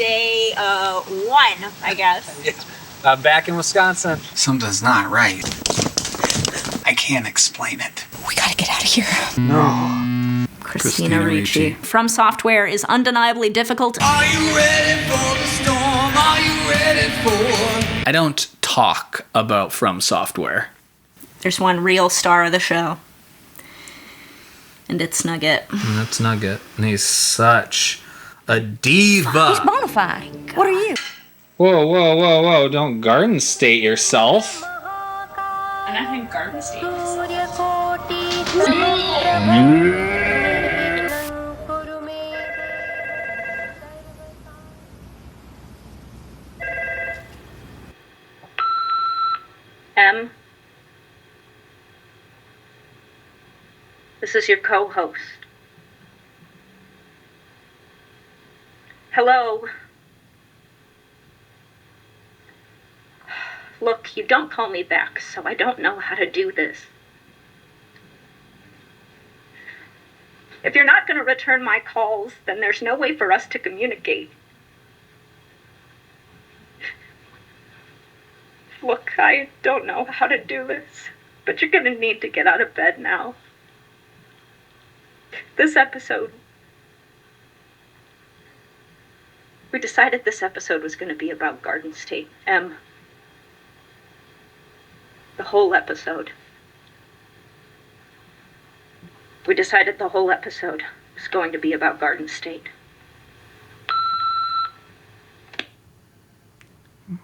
day 1, I guess. Yeah. Back in Wisconsin. Something's not right. I can't explain it. We gotta get out of here. No. Christina Ricci. From Software is undeniably difficult. Are you ready for the storm? Are you ready for... I don't talk about From Software. There's one real star of the show. And it's Nugget. That's Nugget. And he's such a diva. He's bona fide. What are you? Whoa. Don't Garden State yourself. And I think Garden State M. This is your co-host. Hello. Look, you don't call me back, so I don't know how to do this. If you're not going to return my calls, then there's no way for us to communicate. Look, I don't know how to do this, but you're going to need to get out of bed now. This episode... We decided this episode was going to be about Garden State. M. The whole episode. We decided the whole episode was going to be about Garden State.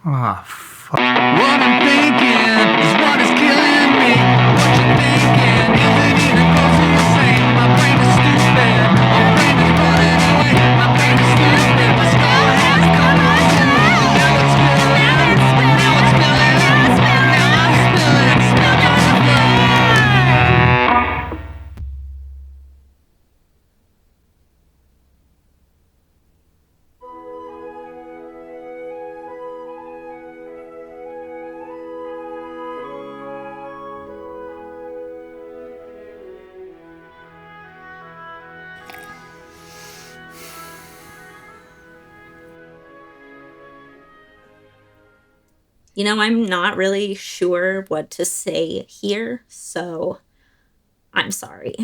Ah, fuck. What I'm thinking is what is killing me. What you thinking isn't even close to the same. My brain is stupid. My brain is running away. My brain is stupid. My skull has come undone. Now it's spilling. Now it's spilling. Now I'm spilling. Spilled on the floor. You know, I'm not really sure what to say here, so I'm sorry.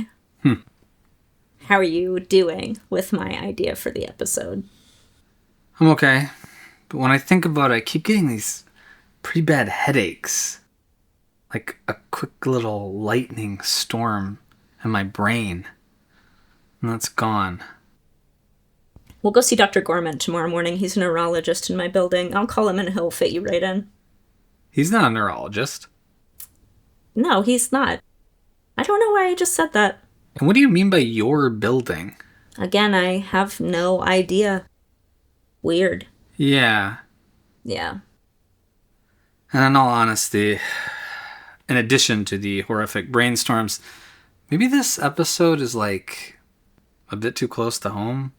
How are you doing with my idea for the episode? I'm okay. But when I think about it, I keep getting these pretty bad headaches. Like a quick little lightning storm in my brain. And that's gone. We'll go see Dr. Gorman tomorrow morning. He's a neurologist in my building. I'll call him and he'll fit you right in. He's not a neurologist. No, he's not. I don't know why I just said that. And what do you mean by your building? Again, I have no idea. Weird. Yeah. Yeah. And in all honesty, in addition to the horrific brainstorms, maybe this episode is like a bit too close to home.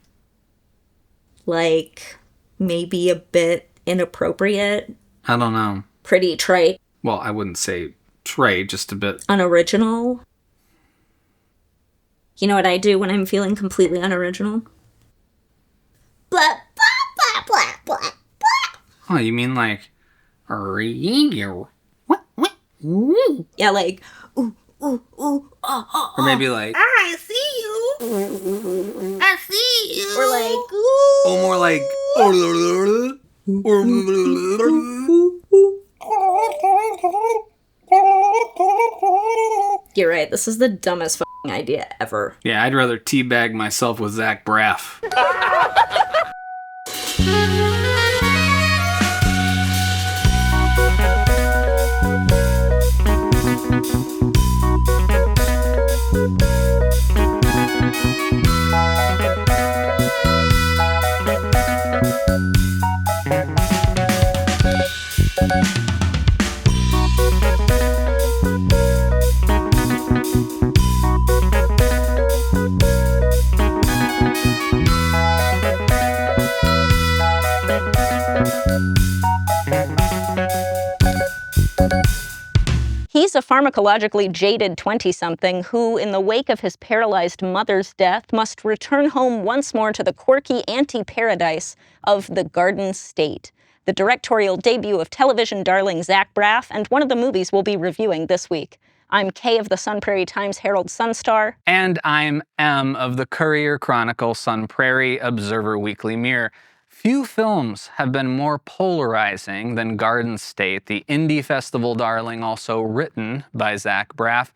Like, maybe a bit inappropriate. I don't know. Pretty trite. Well, I wouldn't say trite, just a bit. Unoriginal. You know what I do when I'm feeling completely unoriginal? Blah, blah, blah, blah, blah, blah. Oh, you mean like... Yeah, like, ooh, ooh, ooh, oh. Or maybe like... I see you. I see you. Or like, ooh. Oh, more like... You're right, this is the dumbest f***ing idea ever. Yeah, I'd rather teabag myself with Zach Braff. He's He's a pharmacologically jaded 20-something who, in the wake of his paralyzed mother's death, must return home once more to the quirky anti-paradise of the Garden State, the directorial debut of television darling Zach Braff, and one of the movies we'll be reviewing this week. I'm Kay of the Sun Prairie Times Herald Sun-Star. And I'm M of the Courier Chronicle Sun Prairie Observer Weekly Mirror. Few films have been more polarizing than Garden State, the indie festival darling also written by Zach Braff.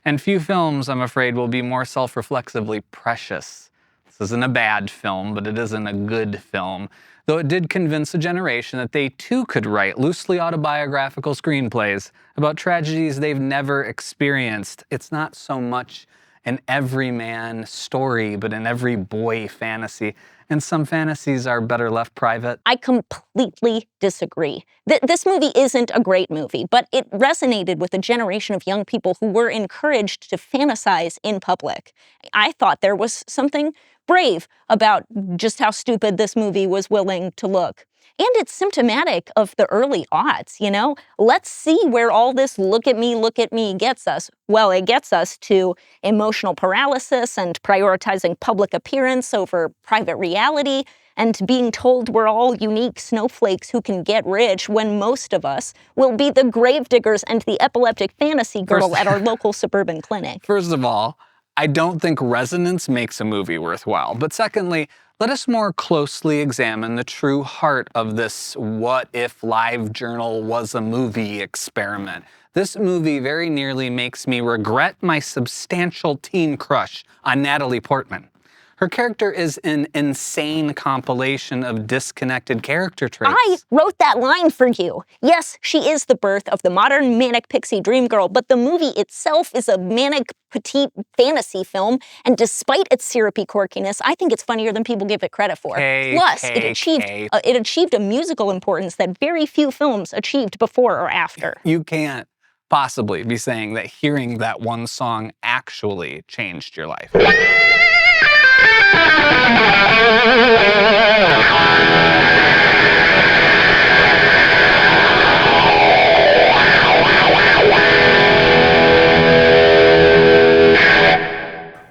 And few films, I'm afraid, will be more self-reflexively precious. This isn't a bad film, but it isn't a good film. Though it did convince a generation that they too could write loosely autobiographical screenplays about tragedies they've never experienced. It's not so much an everyman story, but an every boy fantasy. And some fantasies are better left private. I completely disagree. This movie isn't a great movie, but it resonated with a generation of young people who were encouraged to fantasize in public. I thought there was something brave about just how stupid this movie was willing to look. And it's symptomatic of the early aughts, you know? Let's see where all this look at me gets us. Well, it gets us to emotional paralysis and prioritizing public appearance over private reality and being told we're all unique snowflakes who can get rich when most of us will be the gravediggers and the epileptic fantasy girl at our local suburban clinic. First of all, I don't think resonance makes a movie worthwhile. But secondly, let us more closely examine the true heart of this what if LiveJournal was a movie experiment. This movie very nearly makes me regret my substantial teen crush on Natalie Portman. Her character is an insane compilation of disconnected character traits. I wrote that line for you. Yes, she is the birth of the modern manic pixie dream girl, but the movie itself is a manic petite fantasy film, and despite its syrupy quirkiness, I think it's funnier than people give it credit for. Plus, it achieved a musical importance that very few films achieved before or after. You can't possibly be saying that hearing that one song actually changed your life.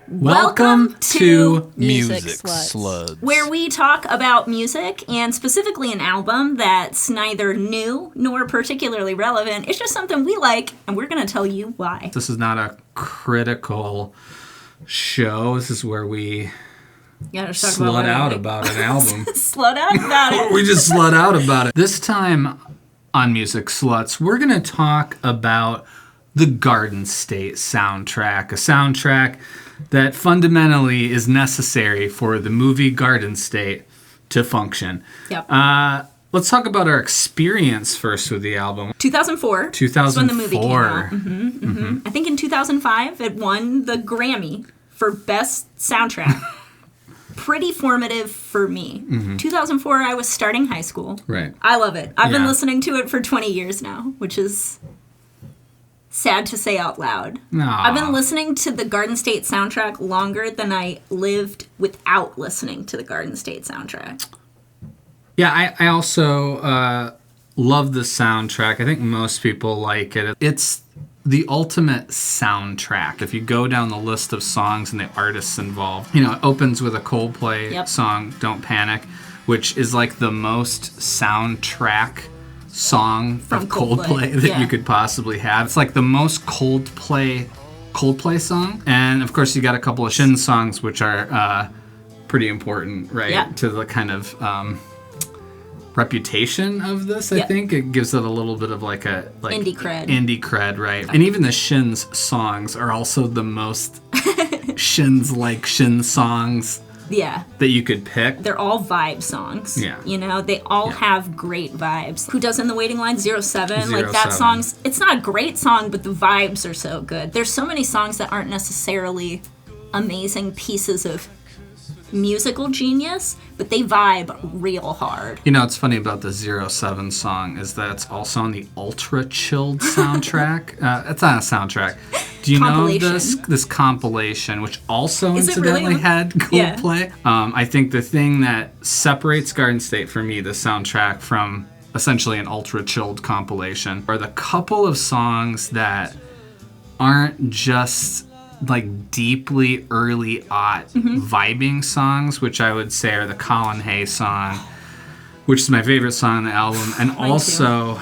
Welcome to Music Slutz, where we talk about music, and specifically an album that's neither new nor particularly relevant. It's just something we like, and we're going to tell you why. This is not a critical show. This is where we slut out about an album. Slut out about it. We just slut out about it. This time on Music Slutz, we're going to talk about the Garden State soundtrack, a soundtrack that fundamentally is necessary for the movie Garden State to function. Yep. Let's talk about our experience first with the album. 2004. 2004. That's when the movie came out. I think in 2005 it won the Grammy for Best Soundtrack. Pretty formative for me. 2004, I was starting high school. Right. I love it. I've been listening to it for 20 years now, which is sad to say out loud. I've been listening to the Garden State soundtrack longer than I lived without listening to the Garden State soundtrack. Yeah, I also love the soundtrack. I think most people like it. It's the ultimate soundtrack. If you go down the list of songs and the artists involved, you know, it opens with a Coldplay song, Don't Panic, which is like the most soundtrack song from Coldplay that you could possibly have. It's like the most Coldplay song. And of course you got a couple of Shin songs, which are pretty important, right? Yeah. To the kind of reputation of this, I think. It gives it a little bit of like indie cred, right? And even the Shins songs are also the most Shin songs that you could pick. They're all vibe songs. Yeah. You know, they all have great vibes. Who Does in the Waiting Line? 07. Like that song's, it's not a great song, but the vibes are so good. There's so many songs that aren't necessarily amazing pieces of musical genius, but they vibe real hard. You know, what's funny about the 07 song is that it's also on the Ultra Chilled soundtrack. It's not a soundtrack. Do you know this compilation, which also incidentally had Coldplay? Yeah. I think the thing that separates Garden State for me, the soundtrack, from essentially an Ultra Chilled compilation, are the couple of songs that aren't just like deeply early aught vibing songs, which I would say are the Colin Hay song, which is my favorite song on the album, and also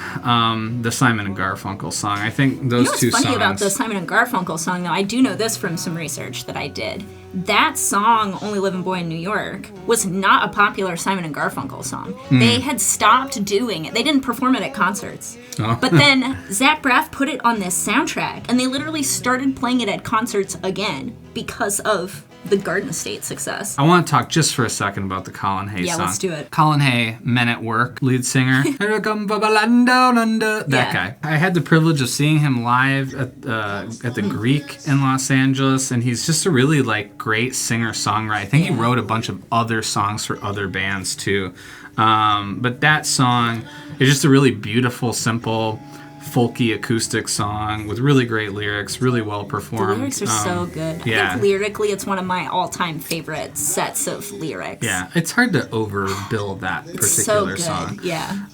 the Simon and Garfunkel song. I think those two songs... What's funny about the Simon and Garfunkel song, though, I do know this from some research that I did. That song, Only Living Boy in New York, was not a popular Simon and Garfunkel song. They had stopped doing it. They didn't perform it at concerts. Oh. But then Zach Braff put it on this soundtrack, and they literally started playing it at concerts again because of the Garden State success. I want to talk just for a second about the Colin Hay song. Yeah, let's do it. Colin Hay, Men at Work, lead singer. Here I come from a land down under. That guy. I had the privilege of seeing him live at the Greek in Los Angeles, and he's just a really like great singer-songwriter. I think he wrote a bunch of other songs for other bands too. But that song is just a really beautiful, simple, folky acoustic song with really great lyrics, really well performed. The lyrics are so good. Yeah. I think lyrically it's one of my all-time favorite sets of lyrics. Yeah, it's hard to overbill that particular It's so good. song. Yeah.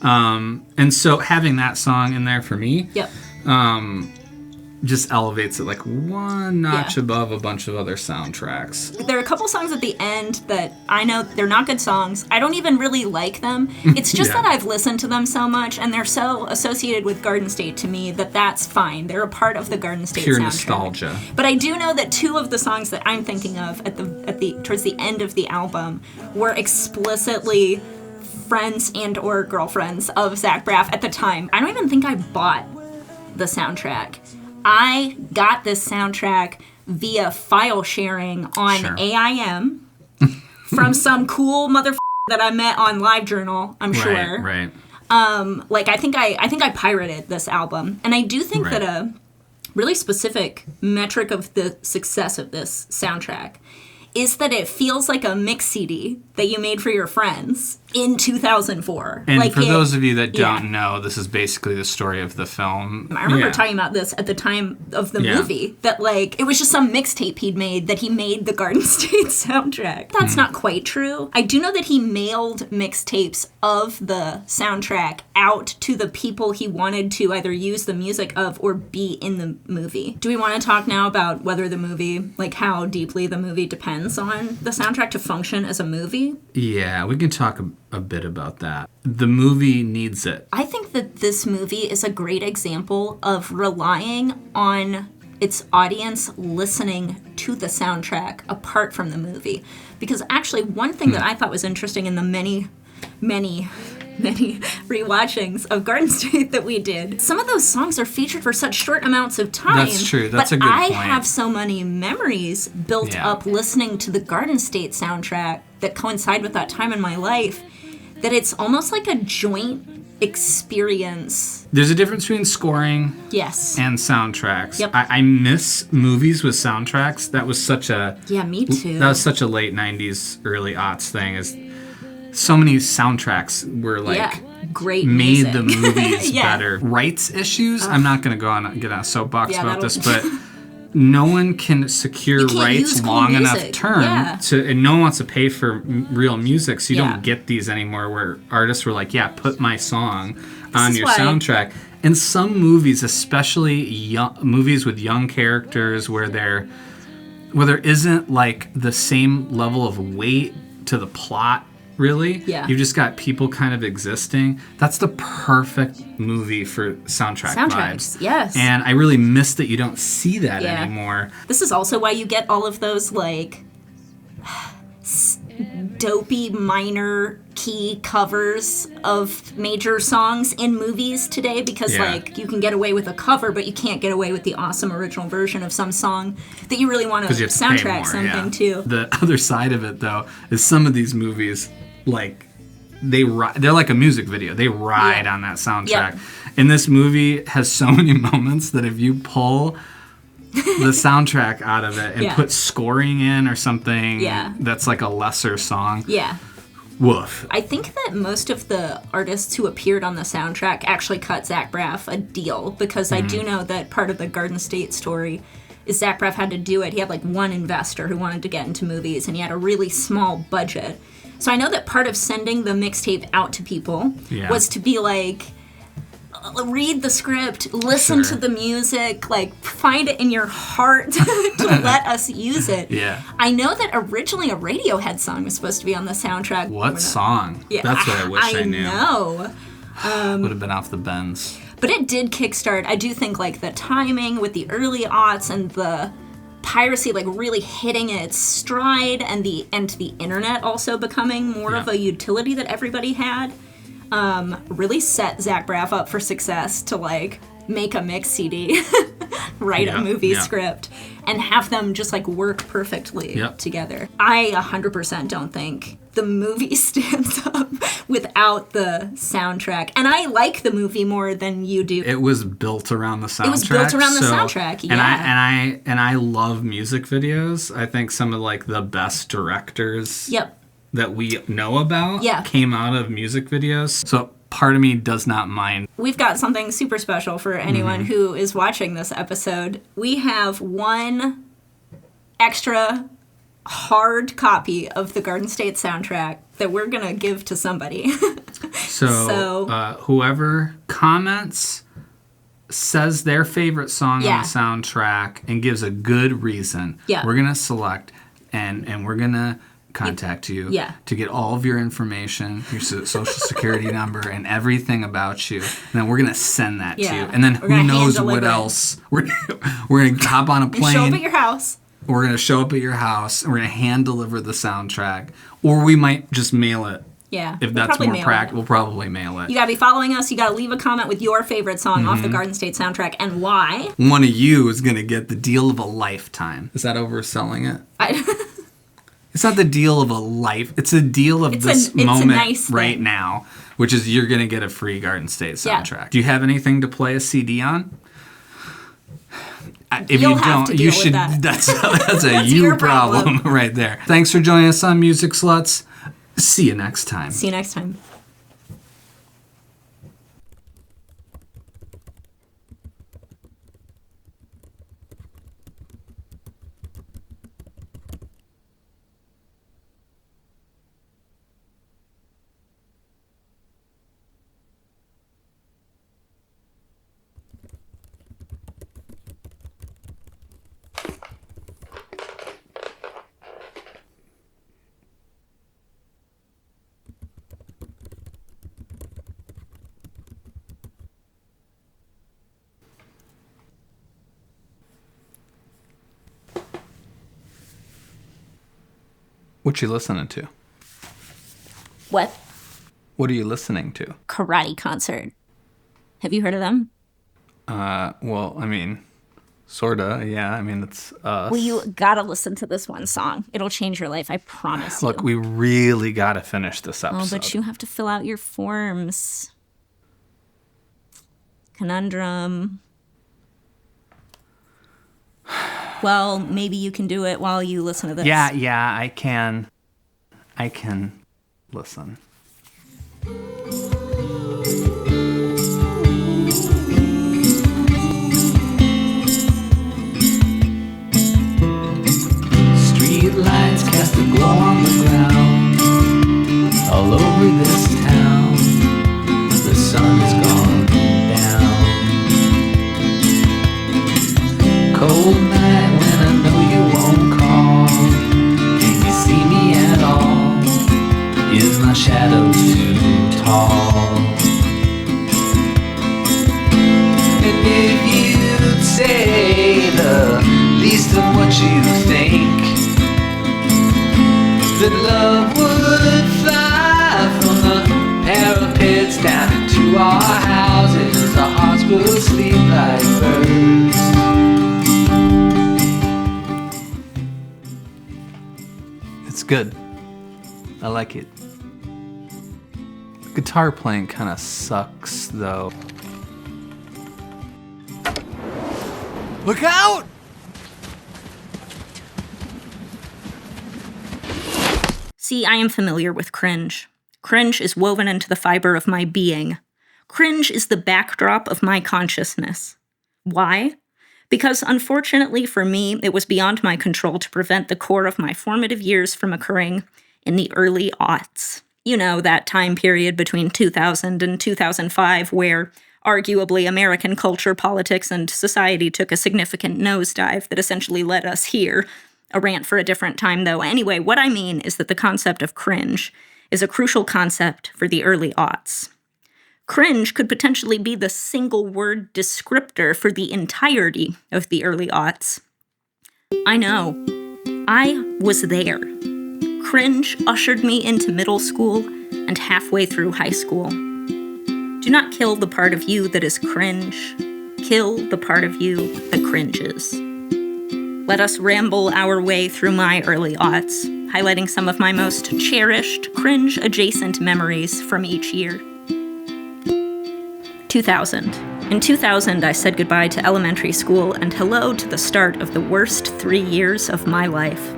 And so having that song in there for me, Yep. just elevates it like one notch above a bunch of other soundtracks. There are a couple songs at the end that I know they're not good songs. I don't even really like them. It's just that I've listened to them so much, and they're so associated with Garden State to me that that's fine. They're a part of the Garden State Pure soundtrack. nostalgia. But I do know that two of the songs that I'm thinking of at the towards the end of the album were explicitly friends and or girlfriends of Zach Braff at the time. I don't even think I bought the soundtrack. I got this soundtrack via file sharing on AIM from some cool motherfucker that I met on LiveJournal, I'm sure. Right. Like I think I pirated this album, and I do think that a really specific metric of the success of this soundtrack is that it feels like a mix CD that you made for your friends in 2004. And like for those of you that don't know, this is basically the story of the film. I remember talking about this at the time of the movie, that like it was just some mixtape he'd made that he made the Garden State soundtrack. That's not quite true. I do know that he mailed mixtapes of the soundtrack out to the people he wanted to either use the music of or be in the movie. Do we want to talk now about whether the movie, like how deeply the movie depends on the soundtrack to function as a movie? Yeah, we can talk a bit about that. The movie needs it. I think that this movie is a great example of relying on its audience listening to the soundtrack apart from the movie. Because actually, one thing that I thought was interesting in the many rewatchings of Garden State that we did, some of those songs are featured for such short amounts of time. That's true. That's a good point. point. I have so many memories built up listening to the Garden State soundtrack that coincide with that time in my life that it's almost like a joint experience. There's a difference between scoring and soundtracks. Yep. I miss movies with soundtracks. That was such a... Yeah, me too. That was such a late 90s, early aughts thing. Is so many soundtracks were like... Great made music. the movies better. Rights issues, I'm not going to get on a soapbox about this, but no one can secure rights long enough term and no one wants to pay for real music, so you don't get these anymore where artists were like, put my song on your soundtrack. And some movies, especially movies with young characters where there isn't like the same level of weight to the plot, really. Yeah. You've just got people kind of existing. That's the perfect movie for soundtracks, vibes. Yes. And I really miss that you don't see that anymore. This is also why you get all of those, like, dopey minor key covers of major songs in movies today, because, like, you can get away with a cover, but you can't get away with the awesome original version of some song that you really want to soundtrack something to. The other side of it, though, is some of these movies, like, they're like a music video. They ride on that soundtrack. And this movie has so many moments that if you pull the soundtrack out of it and put scoring in or something that's like a lesser song. Woof. I think that most of the artists who appeared on the soundtrack actually cut Zach Braff a deal, because I do know that part of the Garden State story is Zach Braff had to do it. He had like one investor who wanted to get into movies, and he had a really small budget. So I know that part of sending the mixtape out to people was to be like, read the script, listen to the music, like find it in your heart to let us use it. Yeah. I know that originally a Radiohead song was supposed to be on the soundtrack. What song? Yeah, That's what I wish I knew. know. Would have been off the Benz. But it did kickstart. I do think like the timing with the early aughts and the piracy like really hitting its stride, and the internet also becoming more of a utility that everybody had, really set Zach Braff up for success to like make a mix CD, write a movie script, and have them just like work perfectly together. I 100% don't think the movie stands up without the soundtrack. And I like the movie more than you do. It was built around the soundtrack. It was built around the soundtrack, yeah. And I love music videos. I think some of like the best directors that we know about came out of music videos. So part of me does not mind. We've got something super special for anyone who is watching this episode. We have one extra hard copy of the Garden State soundtrack that we're going to give to somebody. So whoever comments, says their favorite song on the soundtrack, and gives a good reason, we're going to select and we're going to contact you to get all of your information, your social security number, and everything about you. And then we're going to send that to you. And then who knows what else. We're going to hop on a plane. Show up at your house. We're going to show up at your house, and we're going to hand deliver the soundtrack. Or we might just mail it. Yeah. If that's more practical, we'll probably mail it. You got to be following us. You got to leave a comment with your favorite song off the Garden State soundtrack and why. One of you is going to get the deal of a lifetime. Is that overselling it? It's not the deal of a life. It's a deal of this moment right now, which is you're going to get a free Garden State soundtrack. Yeah. Do you have anything to play a CD on? If you don't, you should. That's a you problem right there. Thanks for joining us on Music Sluts. See you next time. See you next time. What you listening to? What? What are you listening to? Karate Concert. Have you heard of them? Well, I mean, sorta, yeah. I mean, it's us. Well, you gotta listen to this one song. It'll change your life, I promise you. Look, we really gotta finish this episode. Oh, but you have to fill out your forms. Conundrum. Well, maybe you can do it while you listen to this. Yeah, I can listen. Street lights cast a glow on the ground all over this town. The sun has gone down. Cold night when I know you won't call. Can you see me at all? Is my shadow too tall? And if you'd say the least of what you think, that love would fly from the parapets down into our houses. Our hearts will sleep like birds. It's good. I like it. Guitar playing kind of sucks, though. Look out! See, I am familiar with cringe. Cringe is woven into the fiber of my being. Cringe is the backdrop of my consciousness. Why? Because unfortunately for me, it was beyond my control to prevent the core of my formative years from occurring in the early aughts. You know, that time period between 2000 and 2005 where Arguably, American culture, politics, and society took a significant nosedive that essentially led us here. A rant for a different time, though. Anyway, what I mean is that the concept of cringe is a crucial concept for the early aughts. Cringe could potentially be the single-word descriptor for the entirety of the early aughts. I know. I was there. Cringe ushered me into middle school and halfway through high school. Do not kill the part of you that is cringe. Kill the part of you that cringes. Let us ramble our way through my early aughts, highlighting some of my most cherished, cringe-adjacent memories from each year. 2000. In 2000, I said goodbye to elementary school and hello to the start of the worst 3 years of my life.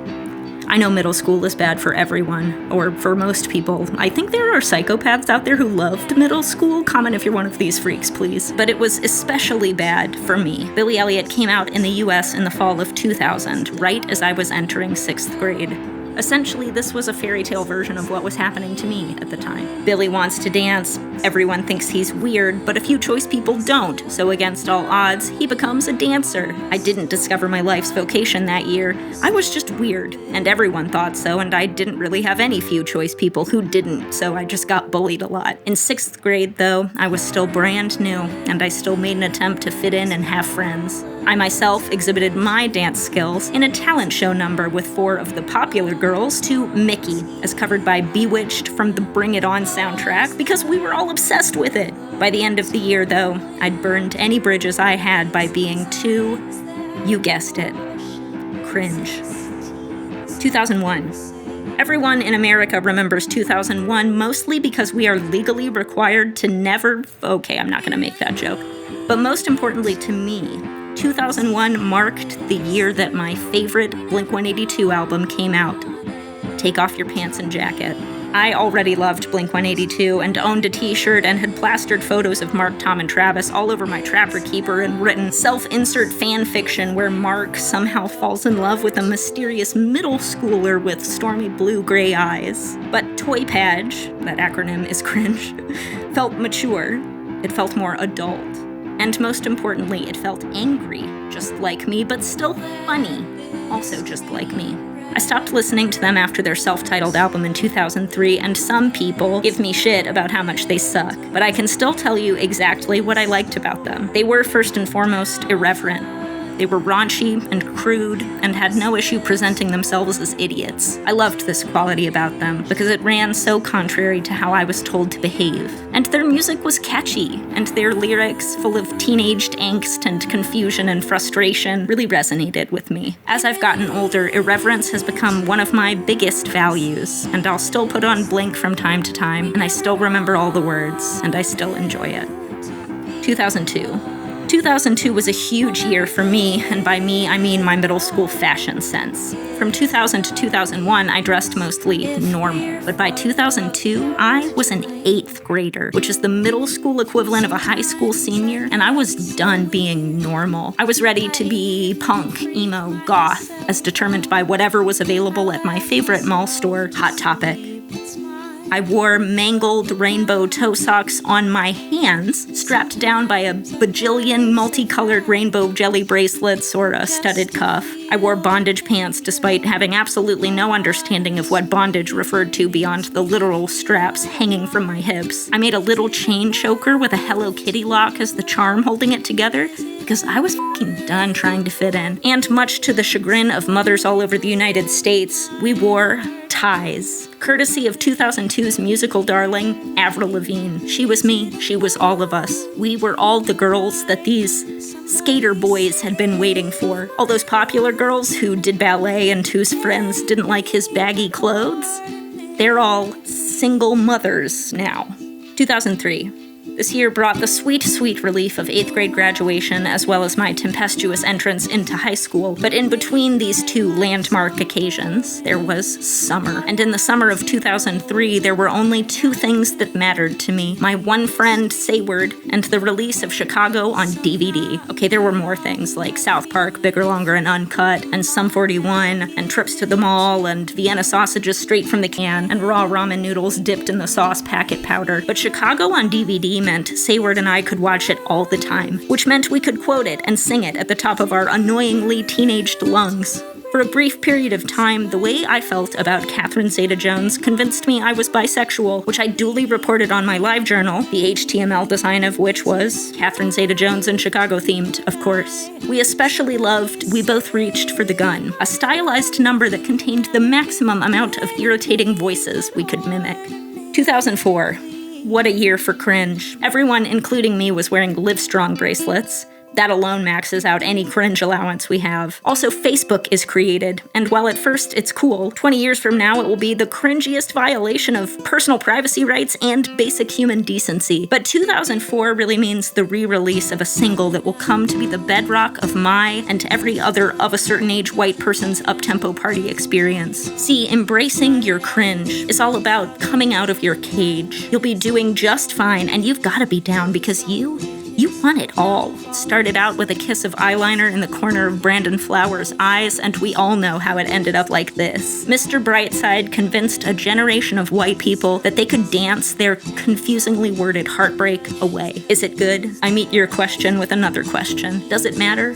I know middle school is bad for everyone, or for most people. I think there are psychopaths out there who loved middle school. Comment if you're one of these freaks, please. But it was especially bad for me. Billy Elliot came out in the US in the fall of 2000, right as I was entering 6th grade. Essentially, this was a fairy tale version of what was happening to me at the time. Billy wants to dance, everyone thinks he's weird, but a few choice people don't, so against all odds, he becomes a dancer. I didn't discover my life's vocation that year. I was just weird, and everyone thought so, and I didn't really have any few choice people who didn't, so I just got bullied a lot. In 6th grade, though, I was still brand new, and I still made an attempt to fit in and have friends. I myself exhibited my dance skills in a talent show number with 4 of the popular girls to Mickey, as covered by Bewitched from the Bring It On soundtrack, because we were all obsessed with it. By the end of the year, though, I'd burned any bridges I had by being too, you guessed it, cringe. 2001. Everyone in America remembers 2001 mostly because we are legally required to never... Okay, I'm not gonna make that joke. But most importantly to me, 2001 marked the year that my favorite Blink-182 album came out, Take Off Your Pants and Jacket. I already loved Blink-182 and owned a t-shirt and had plastered photos of Mark, Tom, and Travis all over my Trapper Keeper and written self-insert fan fiction where Mark somehow falls in love with a mysterious middle schooler with stormy blue-gray eyes. But Toy Page, that acronym is cringe, felt mature. It felt more adult. And most importantly, it felt angry, just like me, but still funny, also just like me. I stopped listening to them after their self-titled album in 2003, and some people give me shit about how much they suck, but I can still tell you exactly what I liked about them. They were, first and foremost, irreverent. They were raunchy and crude and had no issue presenting themselves as idiots. I loved this quality about them because it ran so contrary to how I was told to behave. And their music was catchy, and their lyrics, full of teenaged angst and confusion and frustration, really resonated with me. As I've gotten older, irreverence has become one of my biggest values, and I'll still put on Blink from time to time, and I still remember all the words, and I still enjoy it. 2002. 2002 was a huge year for me, and by me, I mean my middle school fashion sense. From 2000 to 2001, I dressed mostly normal, but by 2002, I was an 8th grader, which is the middle school equivalent of a high school senior, and I was done being normal. I was ready to be punk, emo, goth, as determined by whatever was available at my favorite mall store, Hot Topic. I wore mangled rainbow toe socks on my hands, strapped down by a bajillion multicolored rainbow jelly bracelets or a studded cuff. I wore bondage pants despite having absolutely no understanding of what bondage referred to beyond the literal straps hanging from my hips. I made a little chain choker with a Hello Kitty lock as the charm holding it together, because I was fucking done trying to fit in. And much to the chagrin of mothers all over the United States, we wore ties, courtesy of 2002's musical darling, Avril Lavigne. She was me, she was all of us. We were all the girls that these skater boys had been waiting for. All those popular girls who did ballet and whose friends didn't like his baggy clothes, they're all single mothers now. 2003. This year brought the sweet, sweet relief of 8th grade graduation as well as my tempestuous entrance into high school. But in between these two landmark occasions, there was summer. And in the summer of 2003, there were only 2 things that mattered to me. My one friend, Sayward, and the release of Chicago on DVD. Okay, there were more things like South Park, Bigger, Longer, and Uncut, and Sum 41, and trips to the mall, and Vienna sausages straight from the can, and raw ramen noodles dipped in the sauce packet powder. But Chicago on DVD meant Sayward and I could watch it all the time, which meant we could quote it and sing it at the top of our annoyingly teenaged lungs. For a brief period of time, the way I felt about Catherine Zeta-Jones convinced me I was bisexual, which I duly reported on my live journal, the HTML design of which was Catherine Zeta-Jones and Chicago-themed, of course. We especially loved We Both Reached for the Gun, a stylized number that contained the maximum amount of irritating voices we could mimic. 2004. What a year for cringe. Everyone, including me, was wearing Livestrong bracelets. That alone maxes out any cringe allowance we have. Also, Facebook is created, and while at first it's cool, 20 years from now it will be the cringiest violation of personal privacy rights and basic human decency. But 2004 really means the re-release of a single that will come to be the bedrock of my and every other of a certain age white person's uptempo party experience. See, embracing your cringe is all about coming out of your cage. You'll be doing just fine, and you've gotta be down because you want it all. Started out with a kiss of eyeliner in the corner of Brandon Flowers' eyes, and we all know how it ended up like this. Mr. Brightside convinced a generation of white people that they could dance their confusingly worded heartbreak away. Is it good? I meet your question with another question. Does it matter?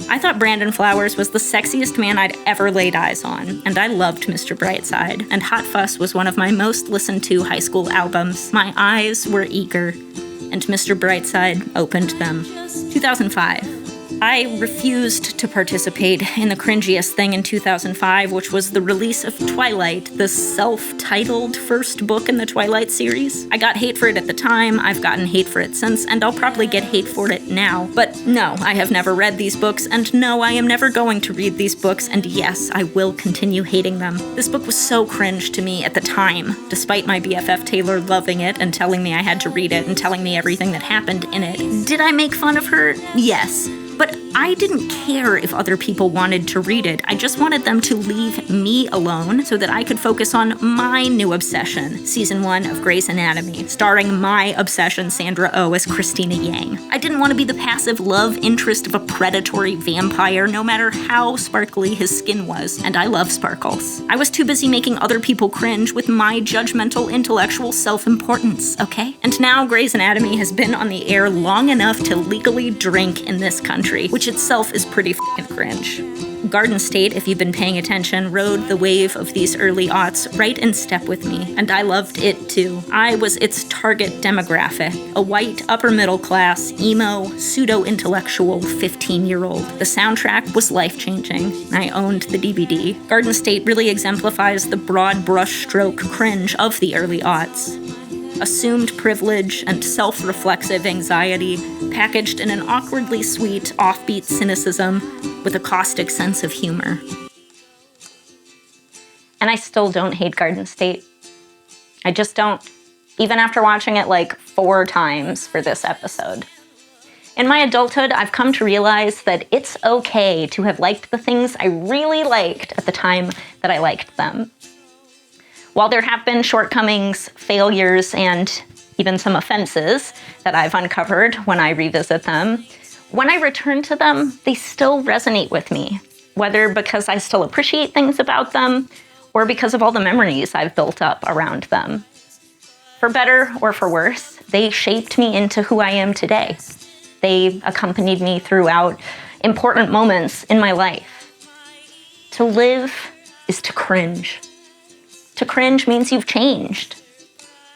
I thought Brandon Flowers was the sexiest man I'd ever laid eyes on, and I loved Mr. Brightside, and Hot Fuss was one of my most listened to high school albums. My eyes were eager, and Mr. Brightside opened them. 2005. I refused to participate in the cringiest thing in 2005, which was the release of Twilight, the self-titled first book in the Twilight series. I got hate for it at the time, I've gotten hate for it since, and I'll probably get hate for it now. But no, I have never read these books, and no, I am never going to read these books, and yes, I will continue hating them. This book was so cringe to me at the time, despite my BFF Taylor loving it and telling me I had to read it and telling me everything that happened in it. Did I make fun of her? Yes. But I didn't care if other people wanted to read it. I just wanted them to leave me alone so that I could focus on my new obsession, Season 1 of Grey's Anatomy, starring my obsession Sandra Oh as Christina Yang. I didn't want to be the passive love interest of a predatory vampire, no matter how sparkly his skin was, and I love sparkles. I was too busy making other people cringe with my judgmental intellectual self-importance, okay? And now Grey's Anatomy has been on the air long enough to legally drink in this country, which itself is pretty f***ing cringe. Garden State, if you've been paying attention, rode the wave of these early aughts right in step with me, and I loved it too. I was its target demographic, a white, upper-middle-class, emo, pseudo-intellectual 15-year-old. The soundtrack was life-changing. I owned the DVD. Garden State really exemplifies the broad brushstroke cringe of the early aughts. Assumed privilege and self-reflexive anxiety packaged in an awkwardly sweet, offbeat cynicism with a caustic sense of humor. And I still don't hate Garden State. I just don't, even after watching it like 4 times for this episode. In my adulthood, I've come to realize that it's okay to have liked the things I really liked at the time that I liked them. While there have been shortcomings, failures, and even some offenses that I've uncovered when I revisit them, when I return to them, they still resonate with me, whether because I still appreciate things about them or because of all the memories I've built up around them. For better or for worse, they shaped me into who I am today. They accompanied me throughout important moments in my life. To live is to cringe. To cringe means you've changed.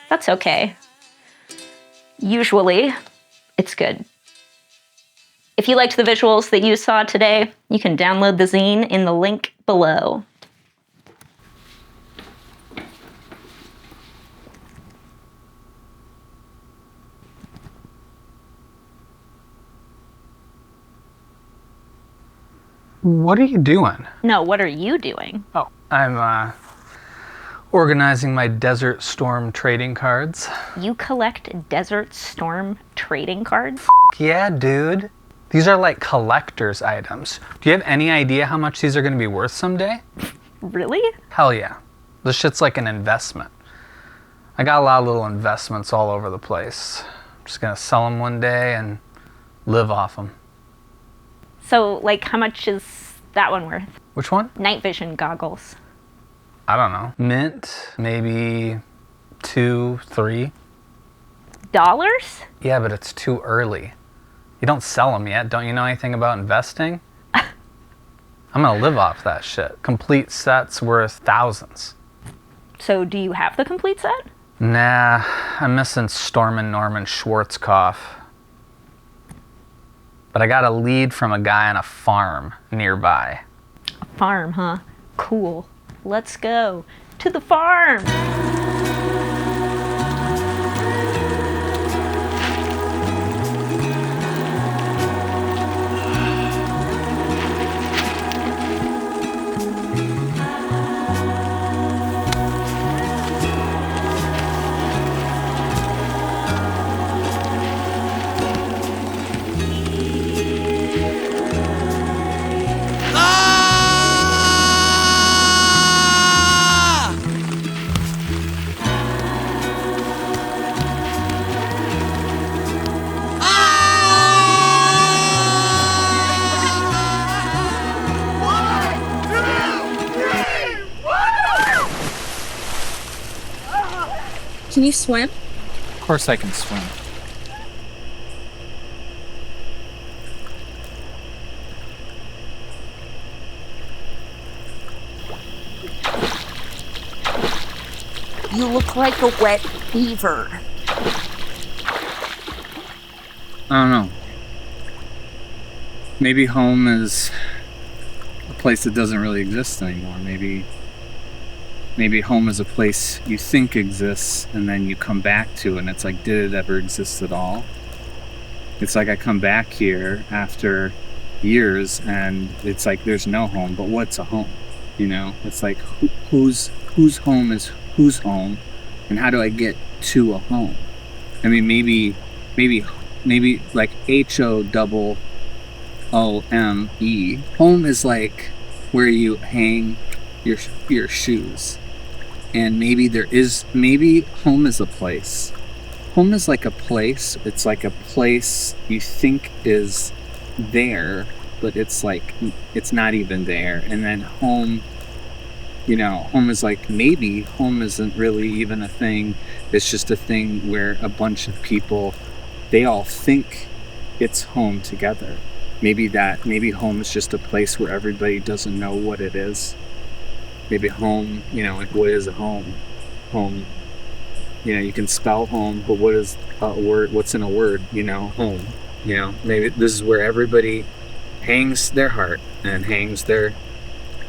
That's okay. Usually, it's good. If you liked the visuals that you saw today, you can download the zine in the link below. What are you doing? No, what are you doing? Oh, I'm organizing my Desert Storm trading cards. You collect Desert Storm trading cards? Yeah, dude. These are like collector's items. Do you have any idea how much these are going to be worth someday? Really? Hell yeah. This shit's like an investment. I got a lot of little investments all over the place. I'm just going to sell them one day and live off them. So, like, how much is that one worth? Which one? Night vision goggles. I don't know. Mint, maybe 2, 3. dollars? Yeah, but it's too early. You don't sell them yet. Don't you know anything about investing? I'm gonna live off that shit. Complete sets worth thousands. So do you have the complete set? Nah, I'm missing Storm and Norman Schwarzkopf. But I got a lead from a guy on a farm nearby. A farm, huh? Cool. Let's go to the farm. Can you swim? Of course I can swim. You look like a wet beaver. I don't know. Maybe home is a place that doesn't really exist anymore. Maybe home is a place you think exists and then you come back to, and it's like, did it ever exist at all? It's like I come back here after years and it's like there's no home, but what's a home? You know, it's like whose home is whose home, and how do I get to a home? I mean, maybe like HOOOME. Home is like where you hang your shoes. And maybe home is a place. Home is like a place. It's like a place you think is there, but it's like it's not even there. And then home, you know, home is like, maybe home isn't really even a thing. It's just a thing where a bunch of people, they all think it's home together. Maybe home is just a place where everybody doesn't know what it is. Maybe home, you know, like what is a home? Home, you know, you can spell home, but what is a word? What's in a word? You know, home. You know, maybe this is where everybody hangs their heart and hangs their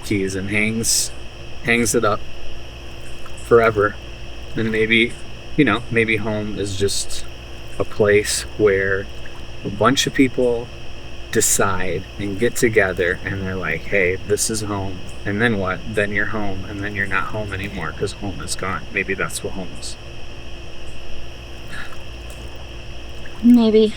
keys and hangs it up forever. And maybe, you know, maybe home is just a place where a bunch of people decide and get together and they're like, hey, this is home. And then what? Then you're home, and then you're not home anymore because home is gone. Maybe that's what home is. Maybe.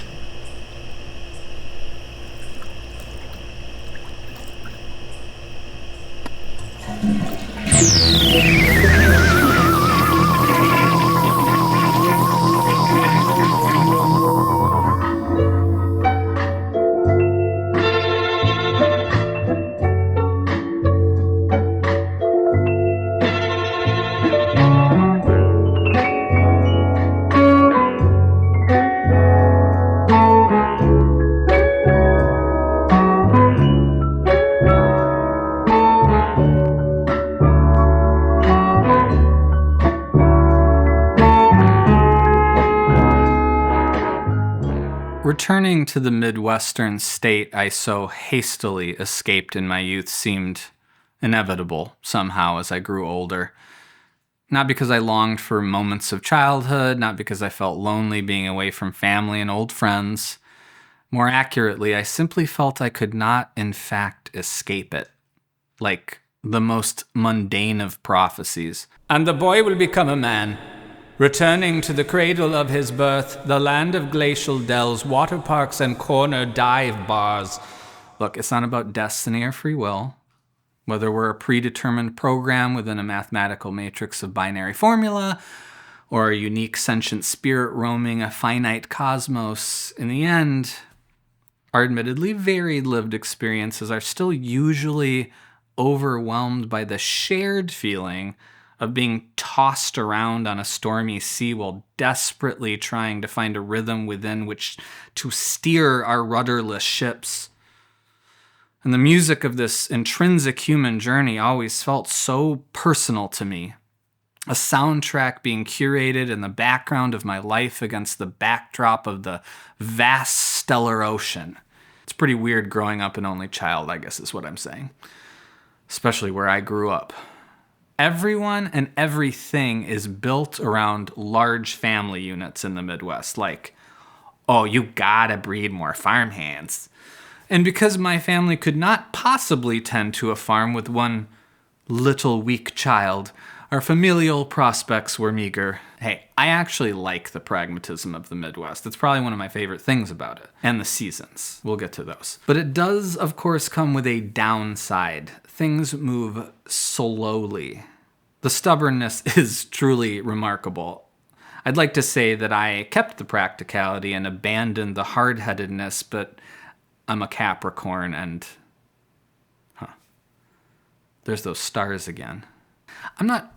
Returning to the Midwestern state I so hastily escaped in my youth seemed inevitable somehow as I grew older. Not because I longed for moments of childhood, not because I felt lonely being away from family and old friends. More accurately, I simply felt I could not, in fact, escape it. Like the most mundane of prophecies. And the boy will become a man, returning to the cradle of his birth, the land of glacial dells, water parks, and corner dive bars. Look, it's not about destiny or free will. Whether we're a predetermined program within a mathematical matrix of binary formula, or a unique sentient spirit roaming a finite cosmos, in the end, our admittedly varied lived experiences are still usually overwhelmed by the shared feeling of being tossed around on a stormy sea while desperately trying to find a rhythm within which to steer our rudderless ships. And the music of this intrinsic human journey always felt so personal to me. A soundtrack being curated in the background of my life against the backdrop of the vast stellar ocean. It's pretty weird growing up an only child, I guess is what I'm saying. Especially where I grew up. Everyone and everything is built around large family units in the Midwest. Like, oh, you gotta breed more farmhands. And because my family could not possibly tend to a farm with one little weak child, our familial prospects were meager. Hey, I actually like the pragmatism of the Midwest. It's probably one of my favorite things about it. And the seasons. We'll get to those. But it does, of course, come with a downside. Things move slowly. The stubbornness is truly remarkable. I'd like to say that I kept the practicality and abandoned the hard-headedness, but I'm a Capricorn and... there's those stars again. I'm not